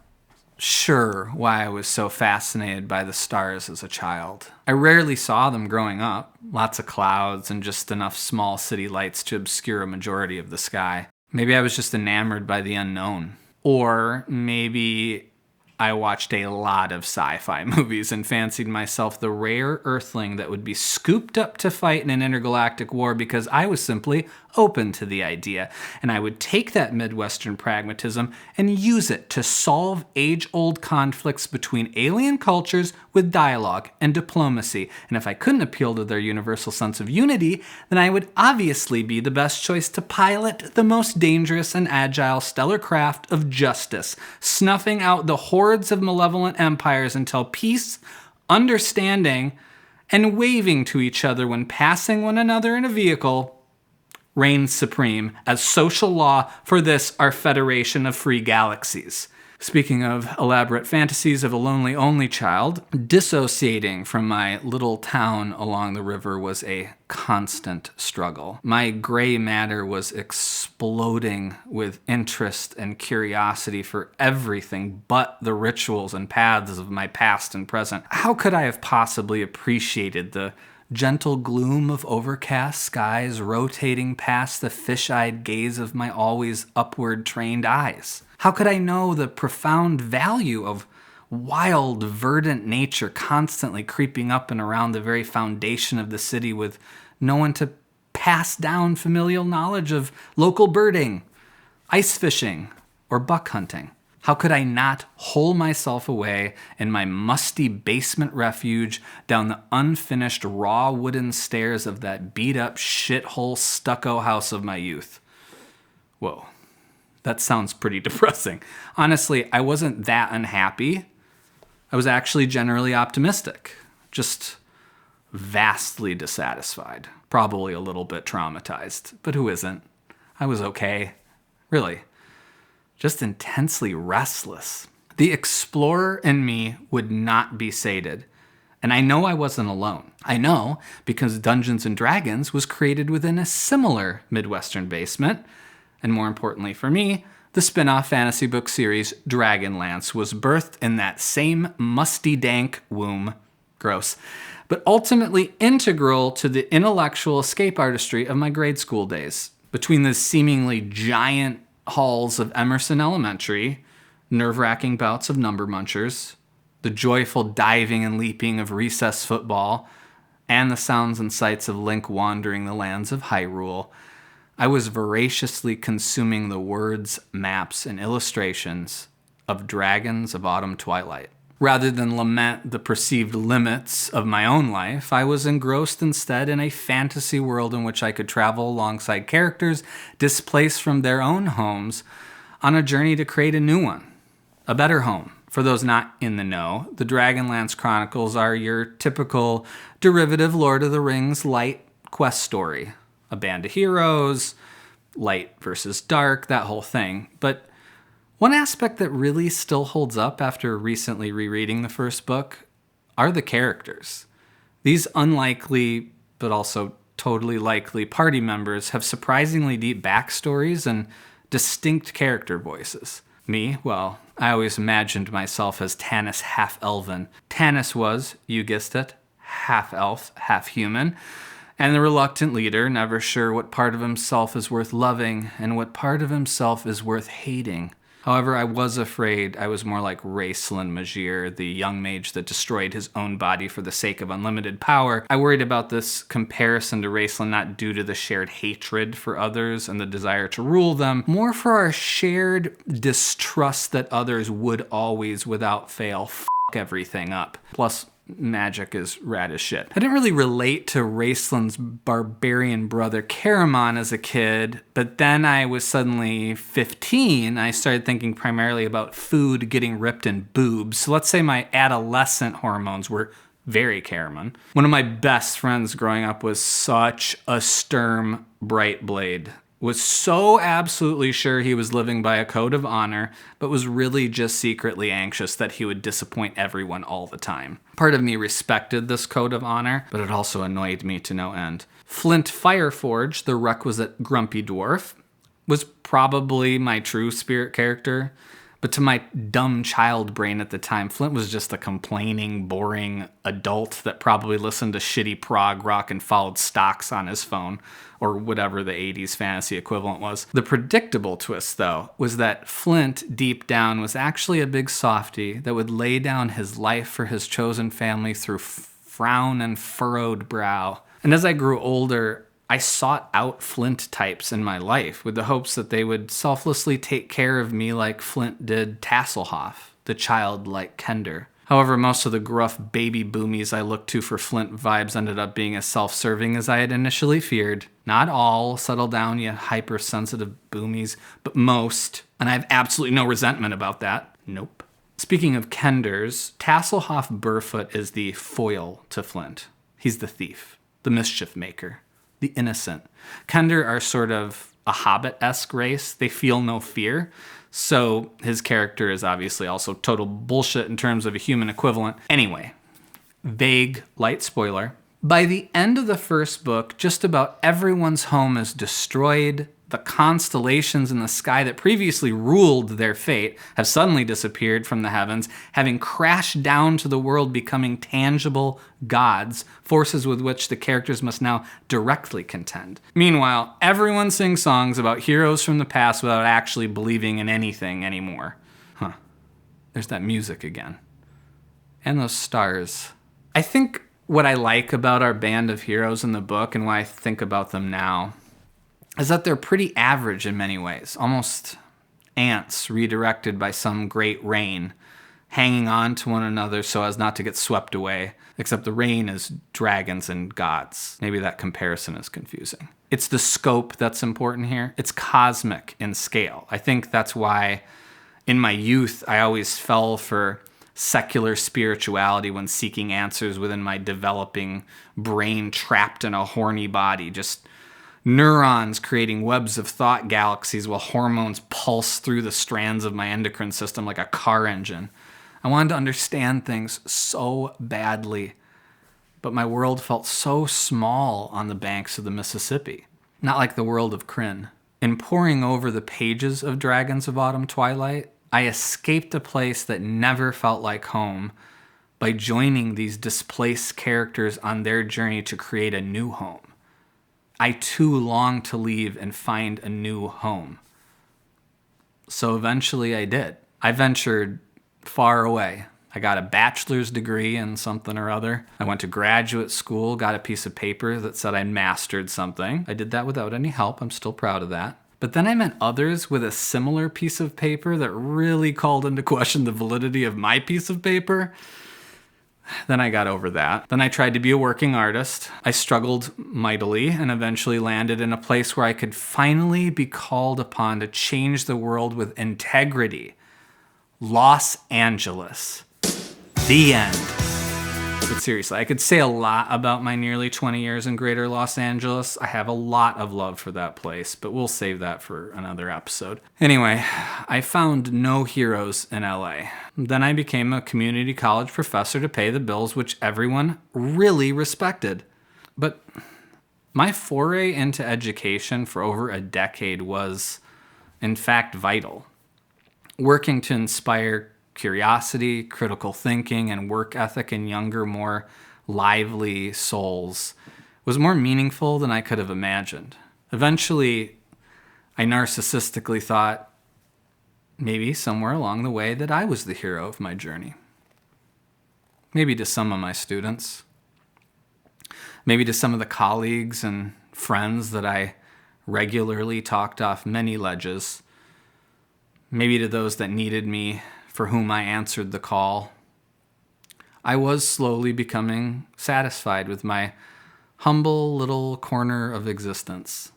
sure why I was so fascinated by the stars as a child. I rarely saw them growing up. Lots of clouds and just enough small city lights to obscure a majority of the sky. Maybe I was just enamored by the unknown. Or maybe I watched a lot of sci-fi movies and fancied myself the rare earthling that would be scooped up to fight in an intergalactic war because I was simply open to the idea. And I would take that Midwestern pragmatism and use it to solve age-old conflicts between alien cultures with dialogue and diplomacy. And if I couldn't appeal to their universal sense of unity, then I would obviously be the best choice to pilot the most dangerous and agile stellar craft of justice, snuffing out the hordes of malevolent empires until peace, understanding, and waving to each other when passing one another in a vehicle reigns supreme as social law for this, our Federation of Free Galaxies. Speaking of elaborate fantasies of a lonely only child, dissociating from my little town along the river was a constant struggle. My gray matter was exploding with interest and curiosity for everything but the rituals and paths of my past and present. How could I have possibly appreciated the gentle gloom of overcast skies rotating past the fish-eyed gaze of my always upward-trained eyes? How could I know the profound value of wild, verdant nature constantly creeping up and around the very foundation of the city with no one to pass down familial knowledge of local birding, ice fishing, or buck hunting? How could I not hole myself away in my musty basement refuge down the unfinished raw wooden stairs of that beat-up shithole stucco house of my youth? Whoa, that sounds pretty depressing. Honestly, I wasn't that unhappy. I was actually generally optimistic, just vastly dissatisfied, probably a little bit traumatized, but who isn't? I was okay, really. Just intensely restless. The explorer in me would not be sated. And I know I wasn't alone. I know because Dungeons & Dragons was created within a similar Midwestern basement. And more importantly for me, the spin-off fantasy book series Dragonlance was birthed in that same musty dank womb. Gross. But ultimately integral to the intellectual escape artistry of my grade school days. Between the seemingly giant halls of Emerson Elementary, nerve-wracking bouts of number munchers, the joyful diving and leaping of recess football, and the sounds and sights of Link wandering the lands of Hyrule, I was voraciously consuming the words, maps, and illustrations of Dragons of Autumn Twilight. Rather than lament the perceived limits of my own life, I was engrossed instead in a fantasy world in which I could travel alongside characters displaced from their own homes on a journey to create a new one, a better home. For those not in the know, the Dragonlance Chronicles are your typical derivative Lord of the Rings light quest story. A band of heroes, light versus dark, that whole thing. But one aspect that really still holds up after recently rereading the first book are the characters. These unlikely, but also totally likely party members have surprisingly deep backstories and distinct character voices. Me? Well, I always imagined myself as Tanis half-elven. Tanis was, you guessed it, half-elf, half-human, and the reluctant leader, never sure what part of himself is worth loving and what part of himself is worth hating. However, I was afraid I was more like Raistlin Majir, the young mage that destroyed his own body for the sake of unlimited power. I worried about this comparison to Raistlin not due to the shared hatred for others and the desire to rule them, more for our shared distrust that others would always, without fail, everything up. Plus, magic is rad as shit. I didn't really relate to Raistlin's barbarian brother Caramon as a kid, but then I was suddenly 15. I started thinking primarily about food, getting ripped, and boobs. So let's say my adolescent hormones were very Caramon. One of my best friends growing up was such a Sturm Brightblade. Was so absolutely sure he was living by a code of honor, but was really just secretly anxious that he would disappoint everyone all the time. Part of me respected this code of honor, but it also annoyed me to no end. Flint Fireforge, the requisite grumpy dwarf, was probably my true spirit character, but to my dumb child brain at the time, Flint was just a complaining, boring adult that probably listened to shitty prog rock and followed stocks on his phone, or whatever the 80s fantasy equivalent was. The predictable twist, though, was that Flint, deep down, was actually a big softie that would lay down his life for his chosen family through frown and furrowed brow. And as I grew older, I sought out Flint types in my life with the hopes that they would selflessly take care of me like Flint did Tasselhoff, the childlike Kender. However, most of the gruff baby boomies I looked to for Flint vibes ended up being as self-serving as I had initially feared. Not all, settle down, you hypersensitive boomies, but most, and I have absolutely no resentment about that. Nope. Speaking of Kenders, Tasselhoff Burfoot is the foil to Flint. He's the thief, the mischief maker, the innocent. Kender are sort of a Hobbit-esque race. They feel no fear. So his character is obviously also total bullshit in terms of a human equivalent. Anyway, vague, light spoiler. By the end of the first book, just about everyone's home is destroyed. The constellations in the sky that previously ruled their fate have suddenly disappeared from the heavens, having crashed down to the world, becoming tangible gods, forces with which the characters must now directly contend. Meanwhile, everyone sings songs about heroes from the past without actually believing in anything anymore. There's that music again. And those stars. I think what I like about our band of heroes in the book, and why I think about them now, is that they're pretty average in many ways, almost ants redirected by some great rain, hanging on to one another so as not to get swept away, except the rain is dragons and gods. Maybe that comparison is confusing. It's the scope that's important here. It's cosmic in scale. I think that's why in my youth I always fell for secular spirituality when seeking answers within my developing brain trapped in a horny body, just neurons creating webs of thought galaxies while hormones pulse through the strands of my endocrine system like a car engine. I wanted to understand things so badly, but my world felt so small on the banks of the Mississippi. Not like the world of Cringe. In poring over the pages of Dragons of Autumn Twilight, I escaped a place that never felt like home by joining these displaced characters on their journey to create a new home. I too long to leave and find a new home. So eventually I did. I ventured far away. I got a bachelor's degree in something or other. I went to graduate school, got a piece of paper that said I mastered something. I did that without any help. I'm still proud of that. But then I met others with a similar piece of paper that really called into question the validity of my piece of paper. Then I got over that. Then I tried to be a working artist. I struggled mightily and eventually landed in a place where I could finally be called upon to change the world with integrity. Los Angeles. The end. But seriously, I could say a lot about my nearly 20 years in Greater Los Angeles. I have a lot of love for that place, but we'll save that for another episode. Anyway, I found no heroes in LA. Then I became a community college professor to pay the bills, which everyone really respected. But my foray into education for over a decade was, in fact, vital. working to inspire curiosity, critical thinking, and work ethic in younger, more lively souls was more meaningful than I could have imagined. Eventually, I narcissistically thought maybe somewhere along the way that I was the hero of my journey. Maybe to some of my students. Maybe to some of the colleagues and friends that I regularly talked off many ledges. Maybe to those that needed me, for whom I answered the call. I was slowly becoming satisfied with my humble little corner of existence.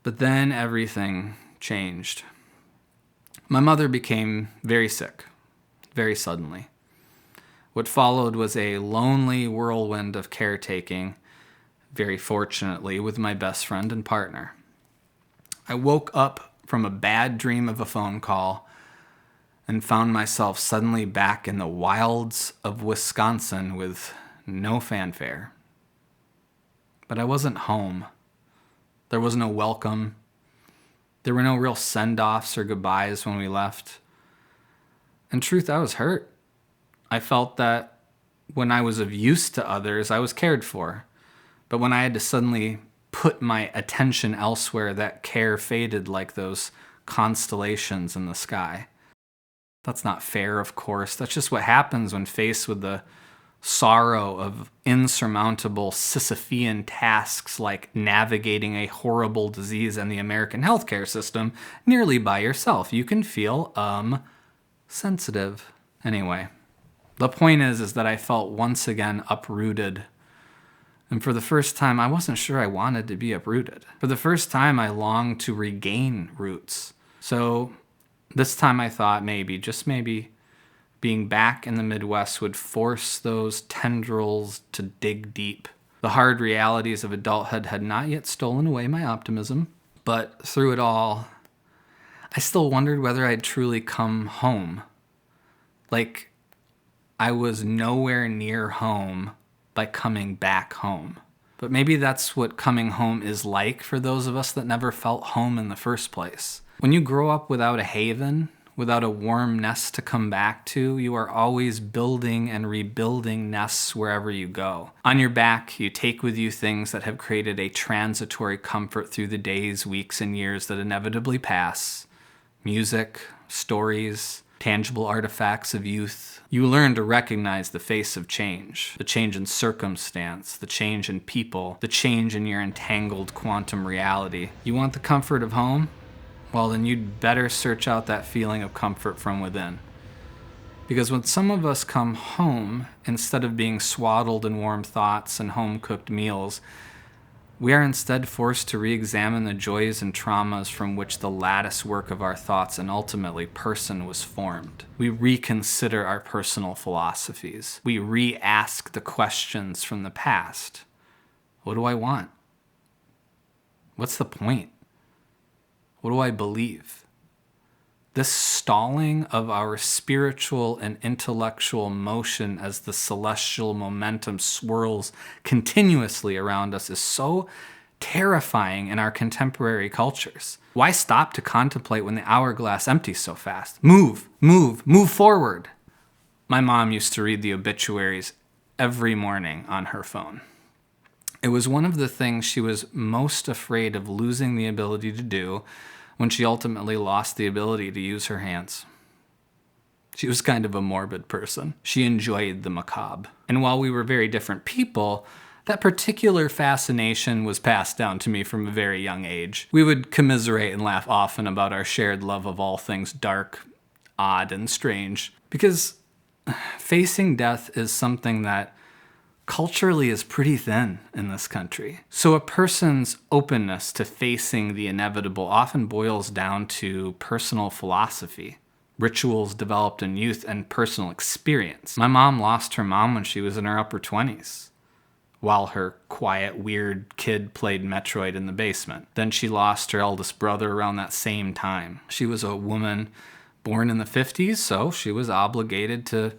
But then everything changed. My mother became very sick, very suddenly. What followed was a lonely whirlwind of caretaking, very fortunately, with my best friend and partner. I woke up from a bad dream of a phone call and found myself suddenly back in the wilds of Wisconsin with no fanfare. But I wasn't home. There was no welcome. There were no real send-offs or goodbyes when we left. In truth, I was hurt. I felt that when I was of use to others, I was cared for. But when I had to suddenly put my attention elsewhere, that care faded like those constellations in the sky. That's not fair, of course. That's just what happens when faced with the sorrow of insurmountable Sisyphean tasks like navigating a horrible disease in the American healthcare system nearly by yourself. You can feel, sensitive. Anyway, the point is that I felt once again uprooted. And for the first time, I wasn't sure I wanted to be uprooted. For the first time, I longed to regain roots. So this time I thought maybe, just maybe, being back in the Midwest would force those tendrils to dig deep. The hard realities of adulthood had not yet stolen away my optimism, but through it all, I still wondered whether I'd truly come home. Like, I was nowhere near home by coming back home. But maybe that's what coming home is like for those of us that never felt home in the first place. When you grow up without a haven, without a warm nest to come back to, you are always building and rebuilding nests wherever you go. On your back, you take with you things that have created a transitory comfort through the days, weeks, and years that inevitably pass. Music, stories, tangible artifacts of youth. You learn to recognize the face of change, the change in circumstance, the change in people, the change in your entangled quantum reality. You want the comfort of home? Well, then you'd better search out that feeling of comfort from within. Because when some of us come home, instead of being swaddled in warm thoughts and home-cooked meals, we are instead forced to re-examine the joys and traumas from which the lattice work of our thoughts and ultimately person was formed. We reconsider our personal philosophies. We re-ask the questions from the past. What do I want? What's the point? What do I believe? This stalling of our spiritual and intellectual motion as the celestial momentum swirls continuously around us is so terrifying in our contemporary cultures. Why stop to contemplate when the hourglass empties so fast? Move, move, move forward. My mom used to read the obituaries every morning on her phone. It was one of the things she was most afraid of losing the ability to do when she ultimately lost the ability to use her hands. She was kind of a morbid person. She enjoyed the macabre. And while we were very different people, that particular fascination was passed down to me from a very young age. We would commiserate and laugh often about our shared love of all things dark, odd, and strange. Because facing death is something that culturally is pretty thin in this country. So a person's openness to facing the inevitable often boils down to personal philosophy, rituals developed in youth, and personal experience. My mom lost her mom when she was in her upper 20s, while her quiet, weird kid played Metroid in the basement. Then she lost her eldest brother around that same time. She was a woman born in the 50s, so she was obligated to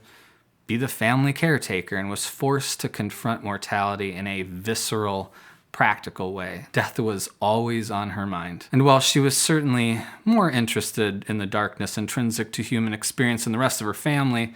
be the family caretaker and was forced to confront mortality in a visceral, practical way. Death was always on her mind. And while she was certainly more interested in the darkness intrinsic to human experience than the rest of her family,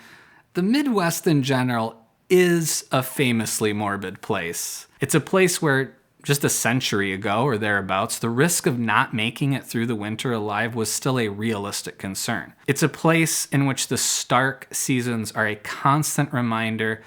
the Midwest in general is a famously morbid place. It's a place where just a century ago or thereabouts, the risk of not making it through the winter alive was still a realistic concern. It's a place in which the stark seasons are a constant reminder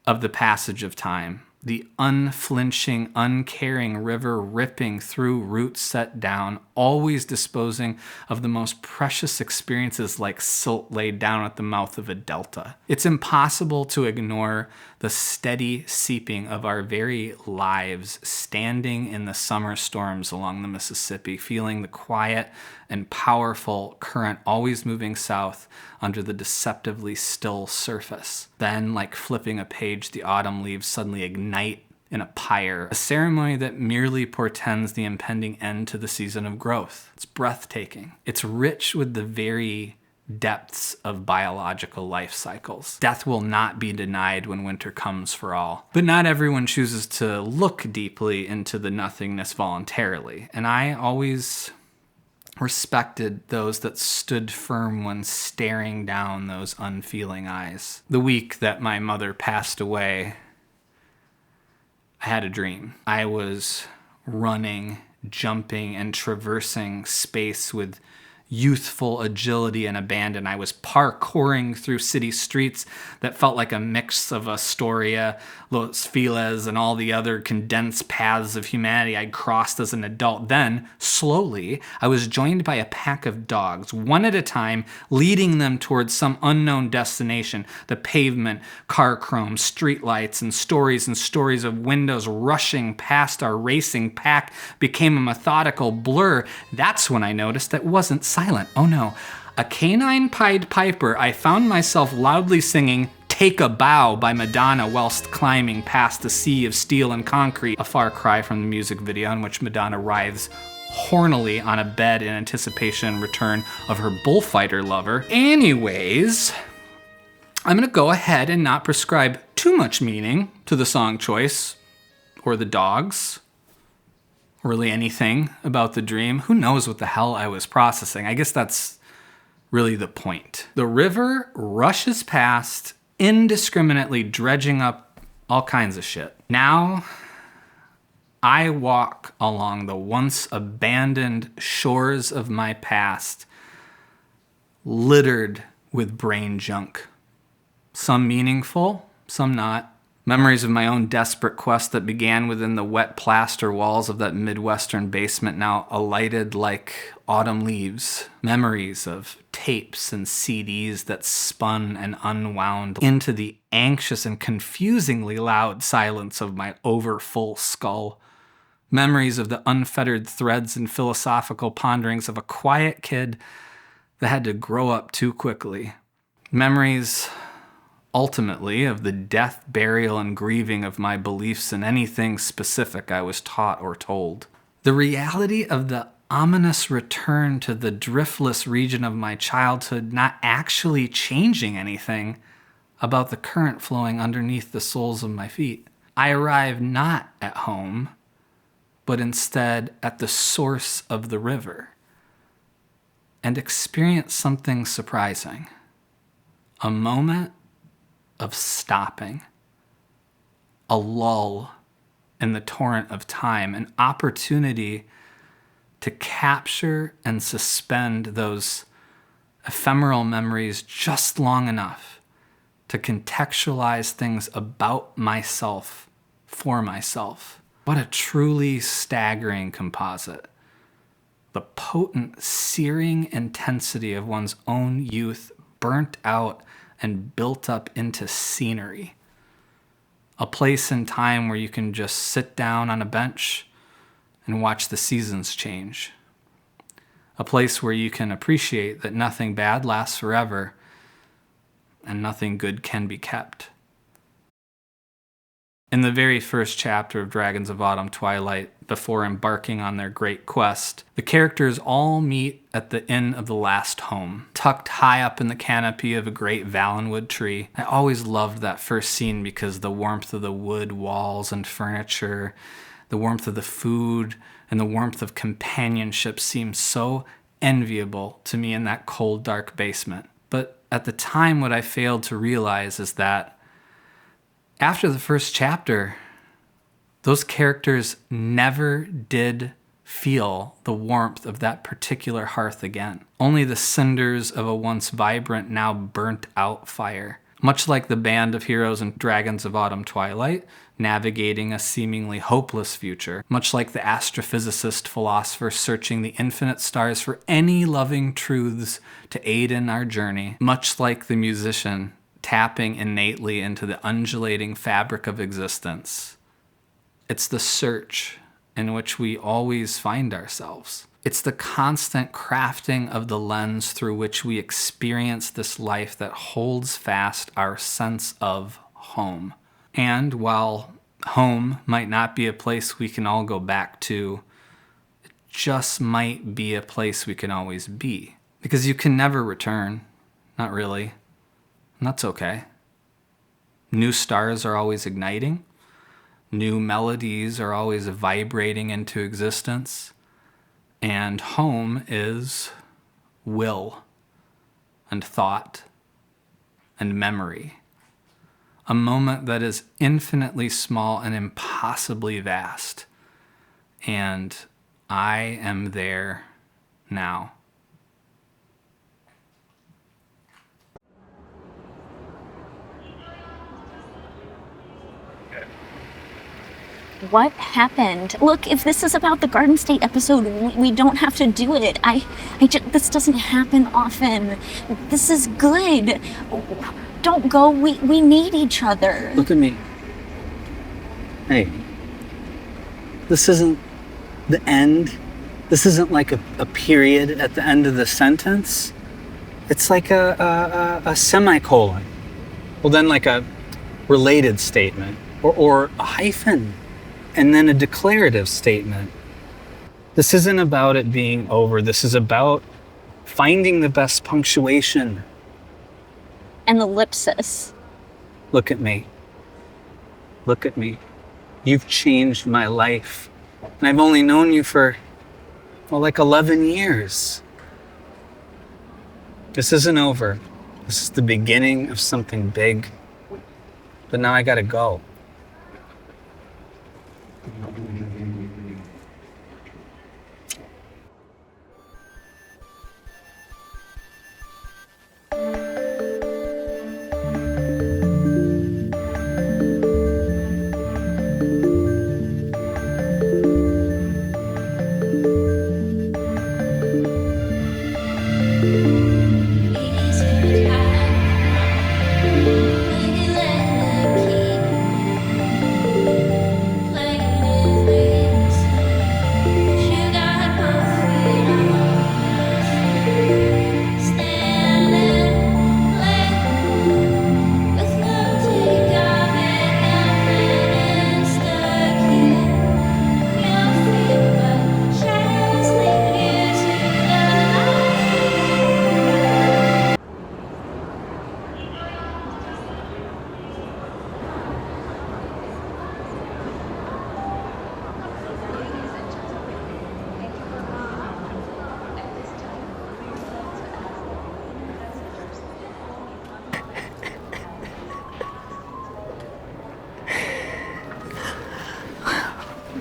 of the passage of time. The unflinching, uncaring river ripping through roots set down, always disposing of the most precious experiences like silt laid down at the mouth of a delta. It's impossible to ignore the steady seeping of our very lives standing in the summer storms along the Mississippi, feeling the quiet and powerful current always moving south under the deceptively still surface. Then, like flipping a page, the autumn leaves suddenly ignite in a pyre, a ceremony that merely portends the impending end to the season of growth. It's breathtaking. It's rich with the very depths of biological life cycles. Death will not be denied when winter comes for all. But not everyone chooses to look deeply into the nothingness voluntarily, and I always respected those that stood firm when staring down those unfeeling eyes. The week that my mother passed away, I had a dream. I was running, jumping, and traversing space with youthful agility and abandon. I was parkouring through city streets that felt like a mix of Astoria, Los Feliz, and all the other condensed paths of humanity I'd crossed as an adult. Then, slowly, I was joined by a pack of dogs, one at a time, leading them towards some unknown destination. The pavement, car chrome, streetlights, and stories of windows rushing past our racing pack became a methodical blur. That's when I noticed that wasn't silent. Oh no. A canine Pied Piper, I found myself loudly singing Take a Bow by Madonna whilst climbing past a sea of steel and concrete, a far cry from the music video in which Madonna writhes hornily on a bed in anticipation and return of her bullfighter lover. Anyways, I'm gonna go ahead and not prescribe too much meaning to the song choice or the dogs, really anything about the dream. Who knows what the hell I was processing? I guess that's really the point. The river rushes past, indiscriminately dredging up all kinds of shit. Now, I walk along the once abandoned shores of my past, littered with brain junk. Some meaningful, some not. Memories of my own desperate quest that began within the wet plaster walls of that Midwestern basement now alighted like autumn leaves. Memories of tapes and CDs that spun and unwound into the anxious and confusingly loud silence of my overfull skull. Memories of the unfettered threads and philosophical ponderings of a quiet kid that had to grow up too quickly. Memories, ultimately, of the death, burial, and grieving of my beliefs in anything specific I was taught or told. The reality of the ominous return to the driftless region of my childhood not actually changing anything about the current flowing underneath the soles of my feet. I arrive not at home, but instead at the source of the river, and experience something surprising. A moment of stopping, a lull in the torrent of time, an opportunity to capture and suspend those ephemeral memories just long enough to contextualize things about myself for myself. What a truly staggering composite. The potent, searing intensity of one's own youth burnt out and built up into scenery. A place and time where you can just sit down on a bench and watch the seasons change. A place where you can appreciate that nothing bad lasts forever and nothing good can be kept. In the very first chapter of Dragons of Autumn Twilight, before embarking on their great quest, the characters all meet at the Inn of the Last Home, tucked high up in the canopy of a great Valenwood tree. I always loved that first scene because the warmth of the wood walls and furniture, The warmth of the food and the warmth of companionship seemed so enviable to me in that cold, dark basement. But at the time, what I failed to realize is that after the first chapter, those characters never did feel the warmth of that particular hearth again. Only the cinders of a once vibrant, now burnt out fire. Much like the band of heroes in Dragons of Autumn Twilight, navigating a seemingly hopeless future. Much like the astrophysicist philosopher searching the infinite stars for any loving truths to aid in our journey. Much like the musician tapping innately into the undulating fabric of existence. It's the search in which we always find ourselves. It's the constant crafting of the lens through which we experience this life that holds fast our sense of home. And while home might not be a place we can all go back to, it just might be a place we can always be. Because you can never return. Not really. And that's okay. New stars are always igniting. New melodies are always vibrating into existence. And home is will and thought and memory. A moment that is infinitely small and impossibly vast. And I am there now. What happened? Look, if this is about the Garden State episode, we don't have to do it. This doesn't happen often. This is good. Don't go. We need each other. Look at me. Hey. This isn't the end. This isn't like a period at the end of the sentence. It's like a semicolon. Well, then like a related statement or a hyphen. And then a declarative statement. This isn't about it being over. This is about finding the best punctuation. And the ellipsis. Look at me. Look at me. You've changed my life. And I've only known you for, well, like 11 years. This isn't over. This is the beginning of something big. But now I gotta go.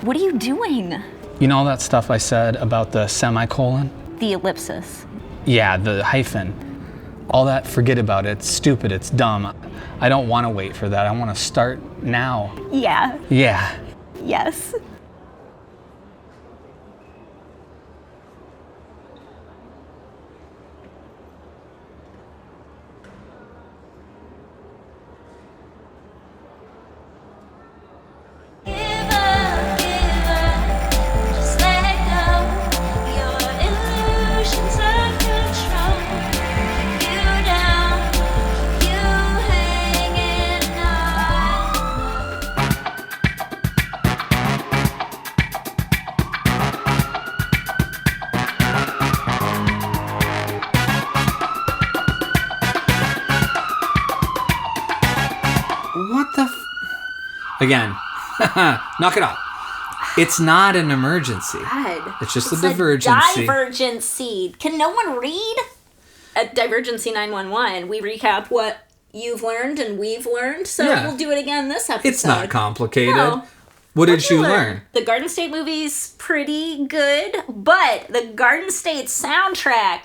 What are you doing? You know all that stuff I said about the semicolon? The ellipsis. Yeah, the hyphen. All that, forget about it. It's stupid. It's dumb. I don't want to wait for that. I want to start now. Yeah. Yeah. Yes. Again. Knock it off. It's not an emergency. God. It's just a divergency. Divergency. Can no one read? At Divergency 911, we recap what you've learned and we've learned, so Yeah. we'll do it again this episode. It's not complicated. No. What did you learn? The Garden State movie's pretty good, but the Garden State soundtrack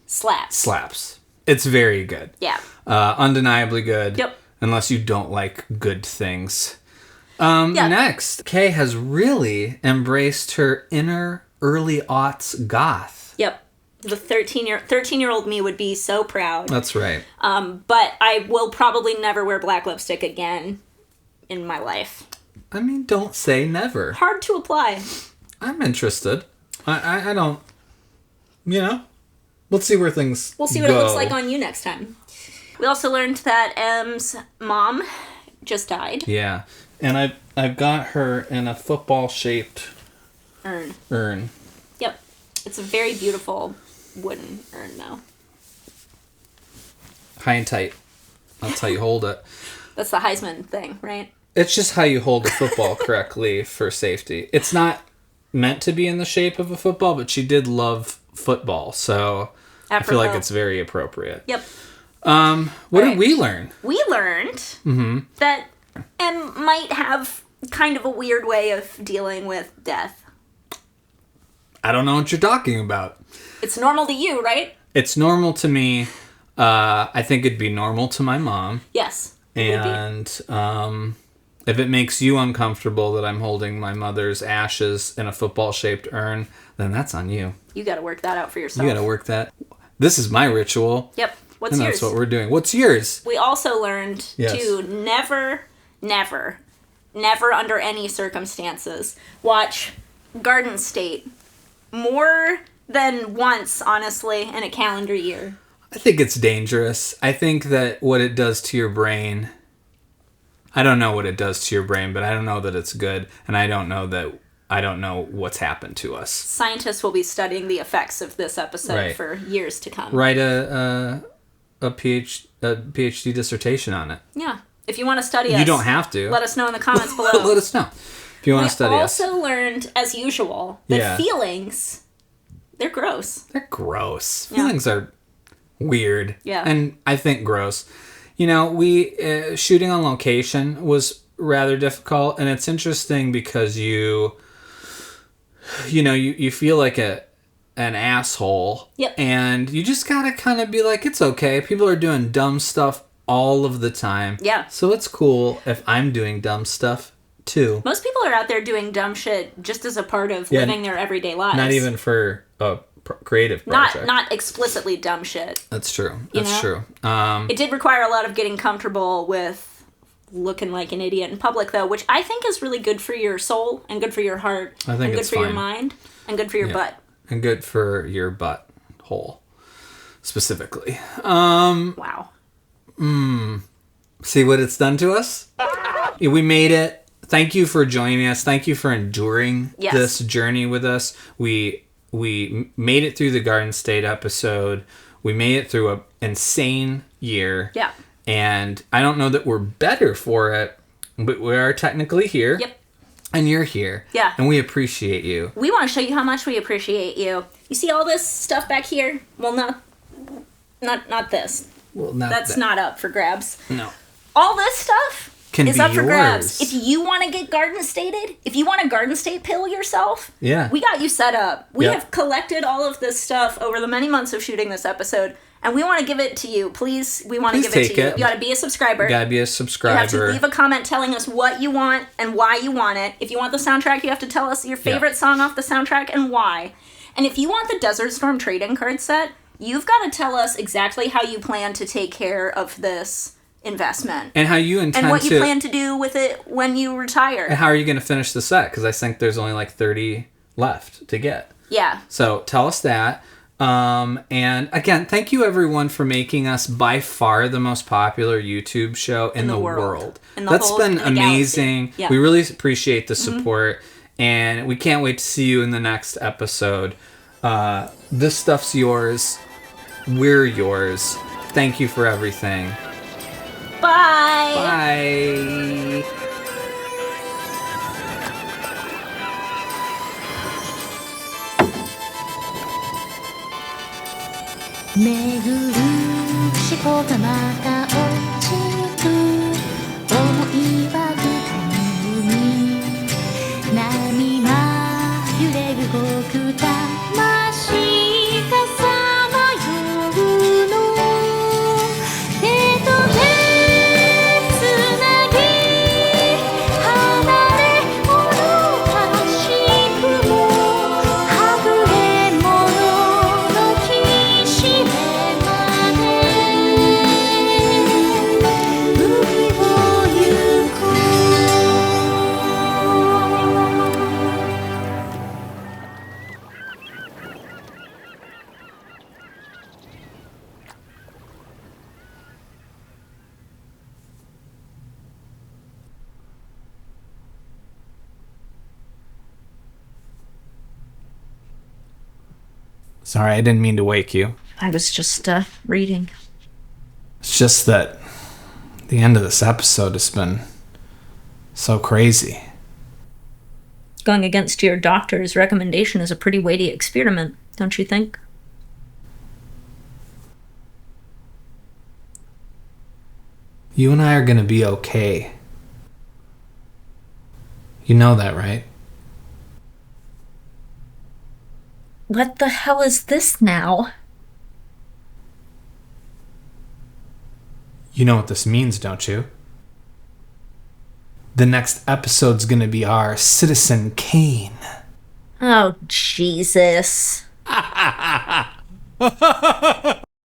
slaps. Slaps. It's very good. Yeah. Undeniably good. Yep. Unless you don't like good things. Next, Kay has really embraced her inner early aughts goth. Yep. The 13-year-old me would be so proud. That's right. But I will probably never wear black lipstick again in my life. I mean, don't say never. Hard to apply. I'm interested. I don't, let's see where things We'll see what it looks like on you next time. We also learned that M's mom just died. Yeah. And I've got her in a football-shaped urn. Yep. It's a very beautiful wooden urn, though. High and tight. That's how you hold it. That's the Heisman thing, right? It's just how you hold a football correctly for safety. It's not meant to be in the shape of a football, but she did love football, so I feel like it's very appropriate. Yep. What did we learn? We learned that M might have kind of a weird way of dealing with death. I don't know what you're talking about. It's normal to you, right? It's normal to me. I think it'd be normal to my mom. Yes. And if it makes you uncomfortable that I'm holding my mother's ashes in a football-shaped urn, then that's on you. You got to work that out for yourself. You got to work that. This is my ritual. Yep. What's and yours? That's what we're doing. What's yours? We also learned Yes. to never under any circumstances watch Garden State more than once, honestly, in a calendar year. I think it's dangerous. I think that what it does to your brain... I don't know what it does to your brain, but I don't know that it's good, and I don't know what's happened to us. Scientists will be studying the effects of this episode for years to come. Write a PhD dissertation on it. Yeah. If you want to study us... You don't have to. Let us know in the comments below. Let us know if you want to study us. We also learned, as usual, that feelings, they're gross. They're gross. Yeah. Feelings are weird. Yeah. And I think gross. We shooting on location was rather difficult, and it's interesting because you feel like an asshole. Yep. And you just gotta kind of be like, it's okay. People are doing dumb stuff all of the time. Yeah. So it's cool if I'm doing dumb stuff too. Most people are out there doing dumb shit just as a part of living their everyday lives. Not even for a creative project. Not explicitly dumb shit. That's true. You That's know? true. It did require a lot of getting comfortable with looking like an idiot in public, though, which I think is really good for your soul and good for your heart. I think and it's good for your fine. mind and good for your butt. And good for your butt hole, specifically. Wow. See what it's done to us? We made it. Thank you for joining us. Thank you for enduring this journey with us. We made it through the Garden State episode. We made it through an insane year. Yeah. And I don't know that we're better for it, but we are technically here. Yep. And you're here. Yeah. And we appreciate you. We want to show you how much we appreciate you. You see all this stuff back here? Well, not this. Well, That's not up for grabs. No. All this stuff is be up for grabs. yours. If you want to get Garden Stated, if you want to Garden State pill yourself, we got you set up. We have collected all of this stuff over the many months of shooting this episode, and we want to give it to you. Please, we want to give it to you. You got to be a subscriber. You gotta be a subscriber. You have to leave a comment telling us what you want and why you want it. If you want the soundtrack, you have to tell us your favorite song off the soundtrack and why. And if you want the Desert Storm trading card set, you've got to tell us exactly how you plan to take care of this investment. And how you intend and what you plan to do with it when you retire. And how are you going to finish the set? Because I think there's only like 30 left to get. Yeah. So tell us that. And again, thank you everyone for making us by far the most popular YouTube show in the world. That's been amazing. Yeah. We really appreciate the support. And we can't wait to see you in the next episode. This stuff's yours. We're yours. Thank you for everything. Bye. Bye. 巡る思考がまた落ちゆく思いは二人に波は揺れる動く魂がさまようの手と手つなぎ離れもどかしくもはぐれ者のきしめまで海を行こうSorry, I didn't mean to wake you. I was just reading. It's just that the end of this episode has been so crazy. Going against your doctor's recommendation is a pretty weighty experiment, don't you think? You and I are gonna be okay. You know that, right? What the hell is this now? You know what this means, don't you? The next episode's gonna be our Citizen Kane. Oh, Jesus.